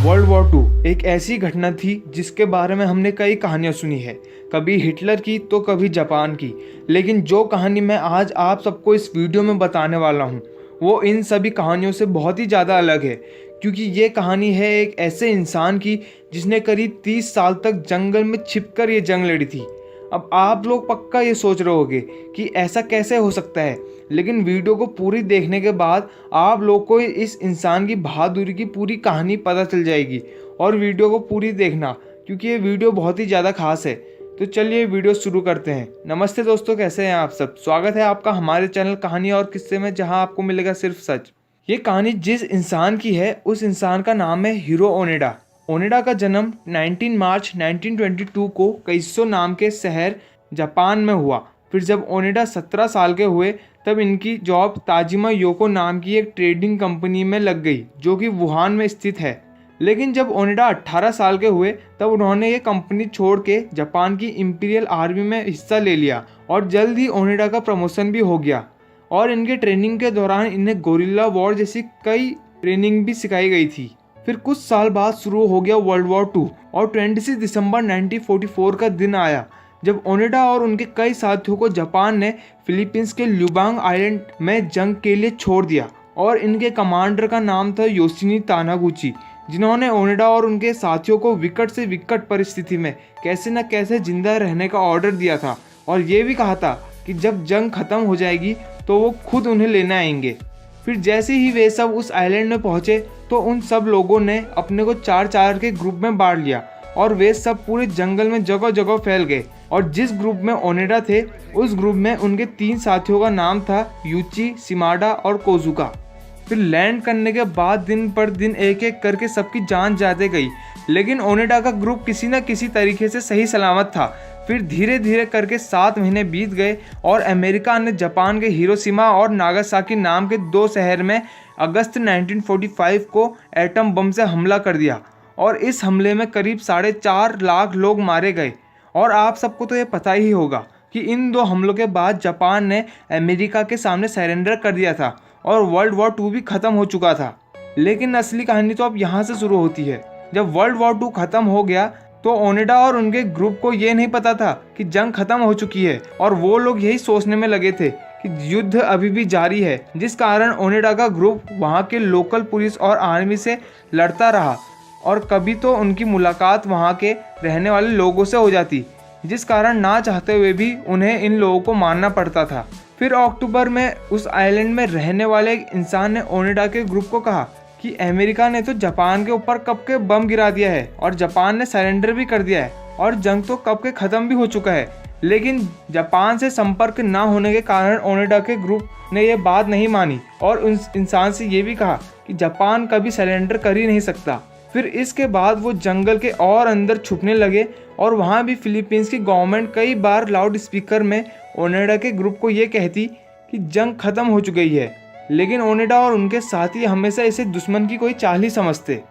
World war to एक ऐसी घटना थी जिसके बारे में हमने कई कहानियां सुनी है, कभी हिटलर की तो कभी जापान की। लेकिन जो कहानी मैं आज आप सबको इस वीडियो में बताने वाला हूँ वो इन सभी कहानियों से बहुत ही ज़्यादा अलग है, क्योंकि ये कहानी है एक ऐसे इंसान की जिसने करीब 30 साल तक जंगल में छिपकर ये जंग लड़ी थी। अब आप लोग पक्का ये सोच रहे होंगे कि ऐसा कैसे हो सकता है, लेकिन वीडियो को पूरी देखने के बाद आप लोग को इस इंसान की बहादुरी की पूरी कहानी पता चल जाएगी। और वीडियो को पूरी देखना, क्योंकि ये वीडियो बहुत ही ज़्यादा खास है। तो चलिए वीडियो शुरू करते हैं। नमस्ते दोस्तों, कैसे हैं आप सब। स्वागत है आपका हमारे चैनल कहानी और किस्से में, जहां आपको मिलेगा सिर्फ सच। ये कहानी जिस इंसान की है उस इंसान का नाम है हिरो ओनेडा। ओनेडा का जन्म 19 मार्च 1922 को कैसो नाम के शहर जापान में हुआ। फिर जब ओनेडा 17 साल के हुए तब इनकी जॉब ताजिमा योको नाम की एक ट्रेडिंग कंपनी में लग गई, जो कि वुहान में स्थित है। लेकिन जब ओनेडा 18 साल के हुए तब उन्होंने ये कंपनी छोड़ के जापान की इंपीरियल आर्मी में हिस्सा ले लिया और जल्द ही ओनेडा का प्रमोशन भी हो गया। और इनके ट्रेनिंग के दौरान इन्हें गोरिल्ला वॉर जैसी कई ट्रेनिंग भी सिखाई गई थी। फिर कुछ साल बाद शुरू हो गया वर्ल्ड वॉर टू और 26 दिसंबर 1944 का दिन आया जब ओनेडा और उनके कई साथियों को जापान ने फिलीपींस के ल्यूबांग आइलैंड में जंग के लिए छोड़ दिया। और इनके कमांडर का नाम था योशिनी तानागुची, जिन्होंने ओनेडा और उनके साथियों को विकट से विकट परिस्थिति में कैसे न कैसे जिंदा रहने का ऑर्डर दिया था और ये भी कहा था कि जब जंग खत्म हो जाएगी तो वो खुद उन्हें लेने आएंगे। फिर जैसे ही वे सब उस आइलैंड में पहुंचे तो उन सब लोगों ने अपने को 4-4 के ग्रुप में बांट लिया और वे सब पूरे जंगल में जगह जगह फैल गए। और जिस ग्रुप में ओनेडा थे उस ग्रुप में उनके 3 साथियों का नाम था यूची, शिमाडा और कोजुका। फिर लैंड करने के बाद दिन पर दिन एक एक करके सबकी जान जाते गई, लेकिन ओनेडा का ग्रुप किसी न किसी तरीके से सही सलामत था। फिर धीरे धीरे करके 7 महीने बीत गए और अमेरिका ने जापान के हिरोशिमा और नागासाकी नाम के 2 शहर में अगस्त 1945 को एटम बम से हमला कर दिया। और इस हमले में करीब 4.5 लाख लोग मारे गए। और आप सबको तो ये पता ही होगा कि इन 2 हमलों के बाद जापान ने अमेरिका के सामने सरेंडर कर दिया था और वर्ल्ड वॉर टू भी ख़त्म हो चुका था। लेकिन असली कहानी तो अब यहाँ से शुरू होती है। जब वर्ल्ड वॉर टू ख़त्म हो गया तो ओनेडा और उनके ग्रुप को ये नहीं पता था कि जंग खत्म हो चुकी है और वो लोग यही सोचने में लगे थे कि युद्ध अभी भी जारी है, जिस कारण ओनेडा का ग्रुप वहाँ के लोकल पुलिस और आर्मी से लड़ता रहा और कभी तो उनकी मुलाकात वहाँ के रहने वाले लोगों से हो जाती, जिस कारण ना चाहते हुए भी उन्हें इन लोगों को मानना पड़ता था। फिर अक्टूबर में उस आइलैंड में रहने वाले एक इंसान ने ओनेडा के ग्रुप को कहा कि अमेरिका ने तो जापान के ऊपर कब के बम गिरा दिया है और जापान ने सरेंडर भी कर दिया है और जंग तो कब के ख़त्म भी हो चुका है। लेकिन जापान से संपर्क ना होने के कारण ओनेडा के ग्रुप ने यह बात नहीं मानी और उस इंसान से ये भी कहा कि जापान कभी सरेंडर कर ही नहीं सकता। फिर इसके बाद वो जंगल के और अंदर छुपने लगे और वहाँ भी फिलीपींस की गवर्नमेंट कई बार लाउड स्पीकर में ओनेडा के ग्रुप को ये कहती कि जंग खत्म हो चुकी है। लेकिन ओनेडा और उनके साथी हमेशा इसे दुश्मन की कोई चाल ही समझते।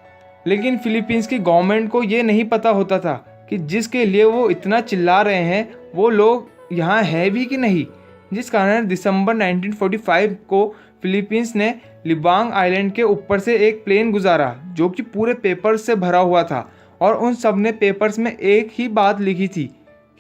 लेकिन फिलीपींस की गवर्नमेंट को ये नहीं पता होता था कि जिसके लिए वो इतना चिल्ला रहे हैं वो लोग यहाँ है भी कि नहीं, जिस कारण दिसंबर 1945 को फिलीपींस ने लिबांग आइलैंड के ऊपर से एक प्लेन गुजारा जो कि पूरे पेपर्स से भरा हुआ था और उन सब ने पेपर्स में एक ही बात लिखी थी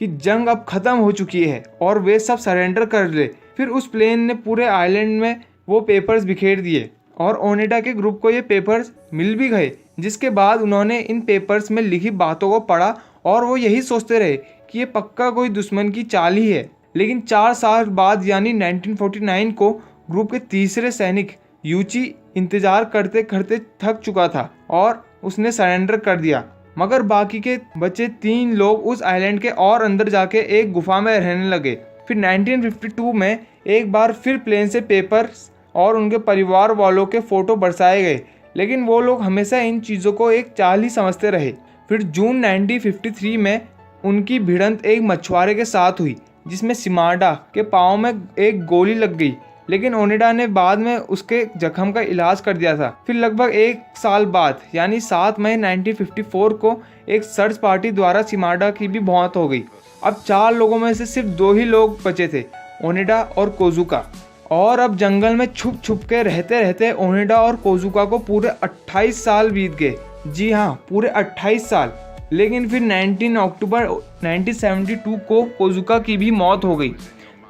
कि जंग अब ख़त्म हो चुकी है और वे सब सरेंडर कर ले। फिर उस प्लेन ने पूरे आइलैंड में वो पेपर्स बिखेर दिए और ओनेडा के ग्रुप को ये पेपर्स मिल भी गए, जिसके बाद उन्होंने इन पेपर्स में लिखी बातों को पढ़ा और वो यही सोचते रहे कि ये पक्का कोई दुश्मन की चाल ही है। लेकिन 4 साल बाद यानी 1949 को ग्रुप के तीसरे सैनिक यूची इंतजार करते करते थक चुका था और उसने सरेंडर कर दिया। मगर बाकी के बचे 3 लोग उस आइलैंड के और अंदर जाके एक गुफा में रहने लगे। फिर 1952 में एक बार फिर प्लेन से पेपर्स और उनके परिवार वालों के फ़ोटो बरसाए गए, लेकिन वो लोग हमेशा इन चीज़ों को एक चाल ही समझते रहे। फिर जून 1953 में उनकी भिड़ंत एक मछुआरे के साथ हुई जिसमें शिमाडा के पाँव में एक गोली लग गई, लेकिन ओनेडा ने बाद में उसके जख्म का इलाज कर दिया था। फिर लगभग 1 साल बाद यानी 7 मई 1954 को एक सर्च पार्टी द्वारा शिमाडा की भी मौत हो गई। अब 4 लोगों में से सिर्फ 2 ही लोग बचे थे, ओनेडा और कोजुका। और अब जंगल में छुप छुप के रहते रहते ओनेडा और कोजुका को पूरे 28 साल बीत गए। जी हाँ, पूरे 28 साल। लेकिन फिर 19 अक्टूबर 1972 को कोजुका की भी मौत हो गई,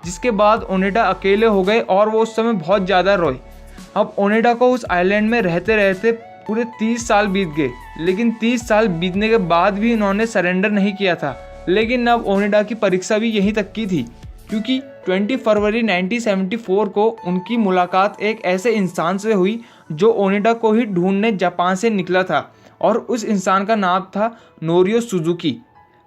जिसके बाद ओनेडा अकेले हो गए और वो उस समय बहुत ज़्यादा रोए। अब ओनेडा को उस आइलैंड में रहते रहते पूरे 30 साल बीत गए, लेकिन 30 साल बीतने के बाद भी उन्होंने सरेंडर नहीं किया था। लेकिन अब ओनेडा की परीक्षा भी यहीं तक की थी, क्योंकि 20 फरवरी 1974 को उनकी मुलाकात एक ऐसे इंसान से हुई जो ओनेडा को ही ढूंढने जापान से निकला था, और उस इंसान का नाम था नोरियो सुजुकी।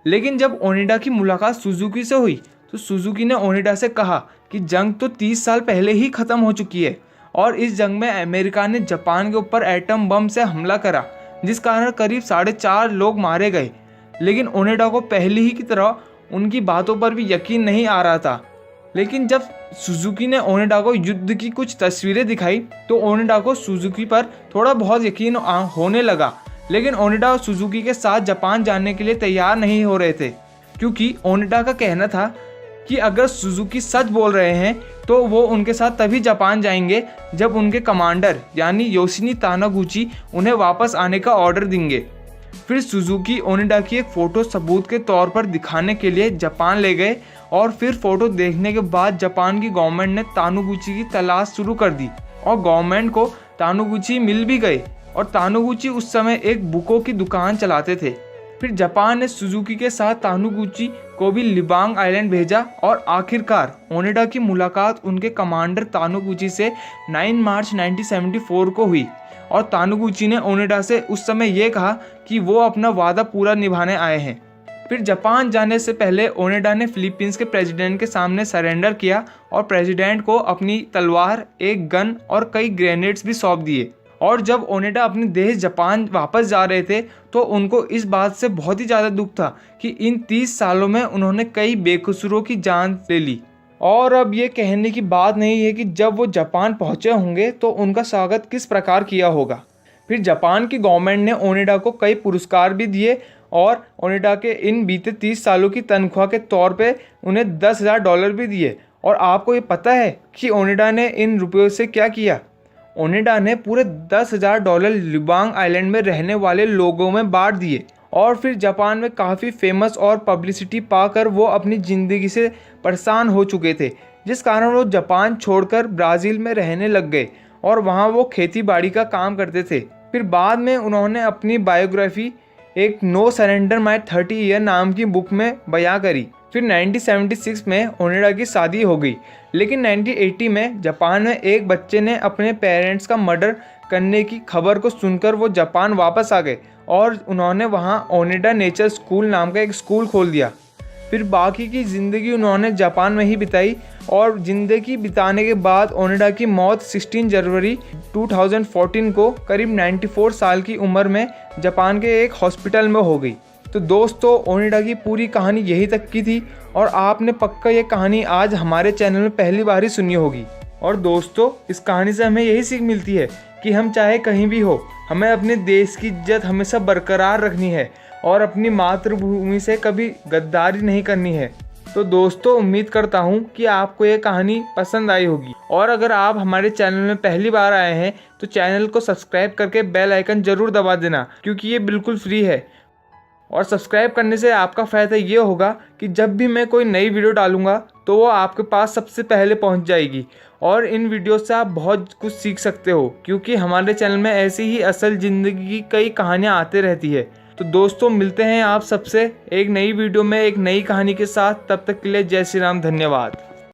लेकिन जब ओनेडा की मुलाकात सुजुकी से हुई तो सुजुकी ने ओनेडा से कहा कि जंग तो 30 साल पहले ही ख़त्म हो चुकी है और इस जंग में अमेरिका ने जापान के ऊपर एटम बम से हमला करा, जिस कारण करीब 4.5 लोग मारे गए। लेकिन ओनेडा को पहले ही की तरह उनकी बातों पर भी यकीन नहीं आ रहा था। लेकिन जब सुजुकी ने ओनेडा को युद्ध की कुछ तस्वीरें दिखाई तो ओनेडा को सुजुकी पर थोड़ा बहुत यकीन होने लगा। लेकिन ओनेडा और सुजुकी के साथ जापान जाने के लिए तैयार नहीं हो रहे थे, क्योंकि ओनेडा का कहना था कि अगर सुजुकी सच बोल रहे हैं तो वो उनके साथ तभी जापान जाएंगे जब उनके कमांडर यानी योशिनी तानागुची उन्हें वापस आने का ऑर्डर देंगे। फिर सुजुकी ओनेडा की एक फ़ोटो सबूत के तौर पर दिखाने के लिए जापान ले गए, और फिर फ़ोटो देखने के बाद जापान की गवर्नमेंट ने तानुगुची की तलाश शुरू कर दी और गवर्नमेंट को तानुगुची मिल भी गए, और तानुगुची उस समय एक बुकों की दुकान चलाते थे। फिर जापान ने सुजुकी के साथ तानुगुची को भी लिबांग आइलैंड भेजा, और आखिरकार ओनेडा की मुलाकात उनके कमांडर तानुगुची से 9 मार्च 1974 को हुई, और तानुगुची ने ओनेडा से उस समय ये कहा कि वो अपना वादा पूरा निभाने आए हैं। फिर जापान जाने से पहले ओनेडा ने फिलीपींस के प्रेसिडेंट के सामने सरेंडर किया और प्रेसिडेंट को अपनी तलवार, एक गन और कई ग्रेनेड्स भी सौंप दिए। और जब ओनेडा अपने देश जापान वापस जा रहे थे तो उनको इस बात से बहुत ही ज़्यादा दुख था कि इन 30 सालों में उन्होंने कई बेकसूरों की जान ले ली। और अब ये कहने की बात नहीं है कि जब वो जापान पहुँचे होंगे तो उनका स्वागत किस प्रकार किया होगा। फिर जापान की गवर्नमेंट ने ओनेडा को कई पुरस्कार भी दिए, और ओनेडा के इन बीते 30 सालों की तनख्वाह के तौर पे उन्हें $10,000 भी दिए। और आपको ये पता है कि ओनेडा ने इन रुपयों से क्या किया? ओनेडा ने पूरे $10,000 लिबांग आइलैंड में रहने वाले लोगों में बांट दिए, और फिर जापान में काफ़ी फेमस और पब्लिसिटी पाकर वो अपनी ज़िंदगी से परेशान हो चुके थे, जिस कारण वो जापान छोड़कर ब्राज़ील में रहने लग गए और वहाँ वो खेती बाड़ी का काम करते थे। फिर बाद में उन्होंने अपनी बायोग्राफी एक नो सरेंडर माई 30 ईयर नाम की बुक में बयां करी। फिर 1976 में ओनेडा की शादी हो गई, लेकिन 1980 में जापान में एक बच्चे ने अपने पेरेंट्स का मर्डर करने की खबर को सुनकर वो जापान वापस आ गए, और उन्होंने वहाँ ओनेडा नेचर स्कूल नाम का एक स्कूल खोल दिया। फिर बाकी की ज़िंदगी उन्होंने जापान में ही बिताई, और ज़िंदगी बिताने के बाद ओनेडा की मौत 16 जनवरी 2014 को करीब 94 साल की उम्र में जापान के एक हॉस्पिटल में हो गई। तो दोस्तों, ओनेडा की पूरी कहानी यही तक की थी, और आपने पक्का ये कहानी आज हमारे चैनल में पहली बार ही सुनी होगी। और दोस्तों, इस कहानी से हमें यही सीख मिलती है कि हम चाहे कहीं भी हो, हमें अपने देश की इज्जत हमेशा बरकरार रखनी है और अपनी मातृभूमि से कभी गद्दारी नहीं करनी है। तो दोस्तों, उम्मीद करता हूँ कि आपको ये कहानी पसंद आई होगी, और अगर आप हमारे चैनल में पहली बार आए हैं तो चैनल को सब्सक्राइब करके बेल आइकन ज़रूर दबा देना, क्योंकि ये बिल्कुल फ्री है। और सब्सक्राइब करने से आपका फ़ायदा ये होगा कि जब भी मैं कोई नई वीडियो डालूंगा तो वो आपके पास सबसे पहले पहुंच जाएगी, और इन वीडियो से आप बहुत कुछ सीख सकते हो, क्योंकि हमारे चैनल में ऐसी ही असल ज़िंदगी की कई कहानियाँ आते रहती है। तो दोस्तों, मिलते हैं आप सबसे एक नई वीडियो में एक नई कहानी के साथ। तब तक के लिए जय श्री राम, धन्यवाद।